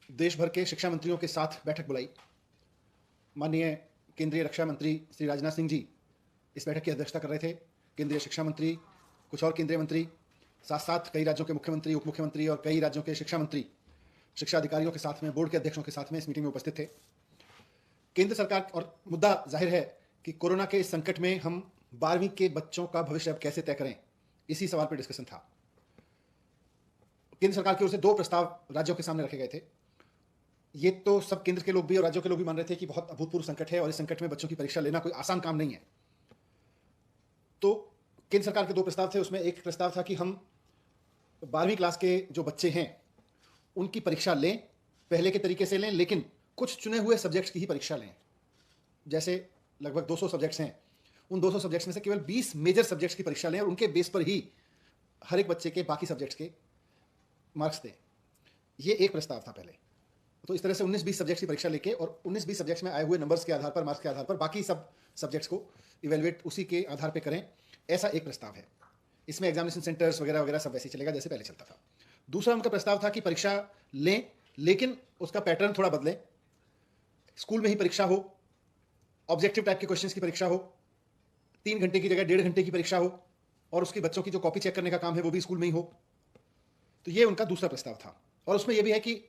देश भर के शिक्षा मंत्रियों के साथ बैठक बुलाई। माननीय केंद्रीय रक्षा मंत्री श्री राजनाथ सिंह जी इस बैठक की अध्यक्षता कर रहे थे। केंद्रीय शिक्षा मंत्री, कुछ और केंद्रीय मंत्री, साथ साथ कई राज्यों के मुख्यमंत्री, उप मुख्यमंत्री और कई राज्यों के शिक्षा मंत्री, शिक्षा अधिकारियों के साथ में, बोर्ड के अध्यक्षों के साथ में इस मीटिंग में उपस्थित थे। केंद्र सरकार और मुद्दा जाहिर है कि कोरोना के इस संकट में हम 12वीं के बच्चों का भविष्य अब कैसे तय करें, इसी सवाल पर डिस्कशन था। केंद्र सरकार की ओर से 2 प्रस्ताव राज्यों के सामने रखे गए थे। ये तो सब केंद्र के लोग भी और राज्यों के लोग भी मान रहे थे कि बहुत अभूतपूर्व संकट है और इस संकट में बच्चों की परीक्षा लेना कोई आसान काम नहीं है। तो केंद्र सरकार के 2 प्रस्ताव थे। उसमें एक प्रस्ताव था कि हम 12वीं क्लास के जो बच्चे हैं उनकी परीक्षा लें, पहले के तरीके से लें, लेकिन कुछ चुने हुए सब्जेक्ट्स की ही परीक्षा लें। जैसे लगभग 200 सब्जेक्ट्स हैं, उन 200 सब्जेक्ट्स में से केवल 20 मेजर सब्जेक्ट्स की परीक्षा लें और उनके बेस पर ही हर एक बच्चे के बाकी सब्जेक्ट्स के मार्क्स दें। ये एक प्रस्ताव था पहले। तो इस तरह से 19-20 सब्जेक्ट्स की परीक्षा लेके और 19-20 सब्जेक्ट्स में आए हुए नंबर्स के आधार पर, मार्क्स के आधार पर बाकी सब सब्जेक्ट्स को इवेलुएट उसी के आधार पर करें, ऐसा एक प्रस्ताव है। इसमें एग्जामिनेशन सेंटर्स वगैरह वगैरह सब वैसे चलेगा जैसे पहले चलता था। दूसरा उनका प्रस्ताव था कि परीक्षा लें, लेकिन उसका पैटर्न थोड़ा बदलें। स्कूल में ही परीक्षा हो, ऑब्जेक्टिव टाइप के क्वेश्चंस की परीक्षा हो, 3 घंटे की जगह 1.5 घंटे की परीक्षा हो और उसकी बच्चों की जो कॉपी चेक करने का काम है वो भी स्कूल में ही हो। तो ये उनका दूसरा प्रस्ताव था। और उसमें यह भी है कि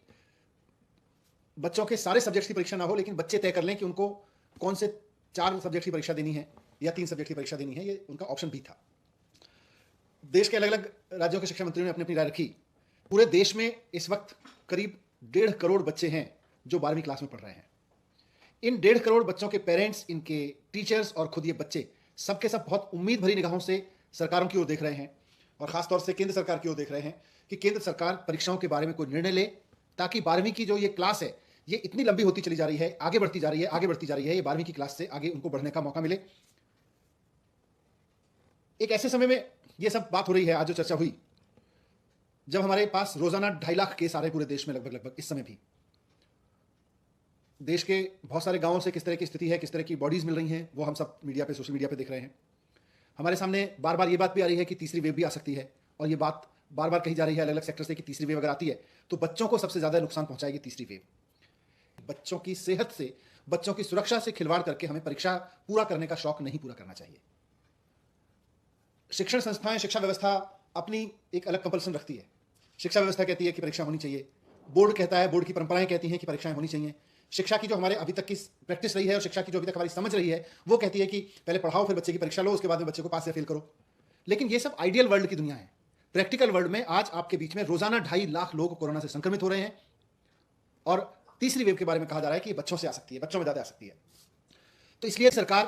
बच्चों के सारे सब्जेक्ट्स की परीक्षा ना हो, लेकिन बच्चे तय कर लें कि उनको कौन से 4 सब्जेक्ट की परीक्षा देनी है या 3 सब्जेक्ट की परीक्षा देनी है। ये उनका ऑप्शन भी था। देश के अलग अलग राज्यों के शिक्षा मंत्रियों ने अपनी अपनी राय रखी। पूरे देश में इस वक्त करीब 1.5 करोड़ बच्चे हैं जो 12वीं क्लास में पढ़ रहे हैं। इन 1.5 करोड़ बच्चों के पेरेंट्स, इनके टीचर्स और खुद ये बच्चे सबके सब बहुत उम्मीद भरी निगाहों से सरकारों की ओर देख रहे हैं और खासतौर से केंद्र सरकार की ओर देख रहे हैं कि केंद्र सरकार परीक्षाओं के बारे में कोई निर्णय ले, ताकि 12वीं की जो ये क्लास है ये इतनी लंबी होती चली जा रही है, आगे बढ़ती जा रही है, आगे बढ़ती जा रही है, ये 12वीं की क्लास से आगे उनको बढ़ने का मौका मिले। एक ऐसे समय में ये सब बात हो रही है, आज जो चर्चा हुई, जब हमारे पास रोजाना 2.5 लाख केस आ रहे पूरे देश में लगभग इस समय भी। देश के बहुत सारे गांवों से किस तरह की स्थिति है, किस तरह की बॉडीज मिल रही हैं, वो हम सब मीडिया पे, सोशल मीडिया पे देख रहे हैं। हमारे सामने बार बार ये बात भी आ रही है कि तीसरी वेव भी आ सकती है और ये बात बार बार कही जा रही है अलग अलग सेक्टर से कि तीसरी वेव अगर आती है तो बच्चों को सबसे ज्यादा नुकसान पहुंचाएगी तीसरी वेव। बच्चों की सेहत से, बच्चों की सुरक्षा से खिलवाड़ करके हमें परीक्षा पूरा करने का शौक नहीं पूरा करना चाहिए। शिक्षण संस्थाएं, शिक्षा व्यवस्था अपनी एक अलग कंपल्सन रखती है। शिक्षा व्यवस्था कहती है कि परीक्षा होनी चाहिए, बोर्ड कहता है, बोर्ड की परंपराएं कहती हैं कि परीक्षाएं होनी चाहिए। शिक्षा की जो हमारे अभी तक की प्रैक्टिस रही है और शिक्षा की जो अभी तक हमारी समझ रही है वो कहती है कि पहले पढ़ाओ, फिर बच्चे की परीक्षा लो, उसके बाद में बच्चे को पास या फेल करो। लेकिन ये सब आइडियल वर्ल्ड की दुनिया है। प्रैक्टिकल वर्ल्ड में आज आपके बीच में रोजाना 2.5 लाख लोग कोरोना से संक्रमित हो रहे हैं और तीसरी वेव के बारे में कहा जा रहा है कि बच्चों से आ सकती है, बच्चों में ज्यादा आ सकती है। तो इसलिए सरकार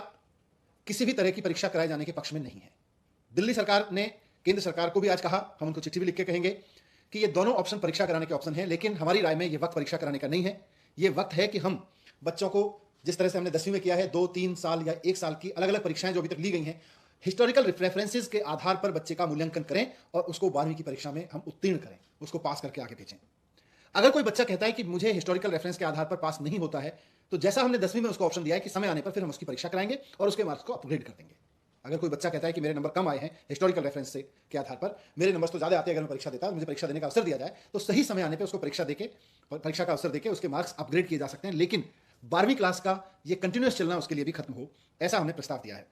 किसी भी तरह की परीक्षा कराए जाने के पक्ष में नहीं है। दिल्ली सरकार ने केंद्र सरकार को भी आज कहा, हम उनको चिट्ठी भी लिख के कहेंगे कि ये दोनों ऑप्शन परीक्षा कराने के ऑप्शन हैं, लेकिन हमारी राय में ये वक्त परीक्षा कराने का नहीं है। ये वक्त है कि हम बच्चों को जिस तरह से हमने 10वीं में किया है, 2, 3 साल या 1 साल की अलग अलग परीक्षाएं जो अभी तक ली गई हैं, हिस्टोरिकल रेफरेंसेस के आधार पर बच्चे का मूल्यांकन करें और उसको 12वीं की परीक्षा में हम उत्तीर्ण करें, उसको पास करके आगे भेजें। अगर कोई बच्चा कहता है कि मुझे हिस्टोरिकल रेफरेंस के आधार पर पास नहीं होता है, तो जैसा हमने 10वीं में उसको ऑप्शन दिया है कि समय आने पर फिर हम उसकी परीक्षा कराएंगे और उसके मार्क्स को अपग्रेड कर देंगे। अगर कोई बच्चा कहता है कि मेरे नंबर कम आए हैं हिस्टोरिकल रेफरेंस से के आधार पर, मेरे नंबर्स तो ज्यादा आते हैं अगर मैं परीक्षा देता, मुझे परीक्षा देने का अवसर दिया जाए, तो सही समय आने पर उसको परीक्षा का अवसर देके उसके मार्क्स अपग्रेड किए जा सकते हैं। लेकिन 12वीं क्लास का ये कंटिन्यूअस चलना उसके लिए भी खत्म हो, ऐसा हमने प्रस्ताव दिया है।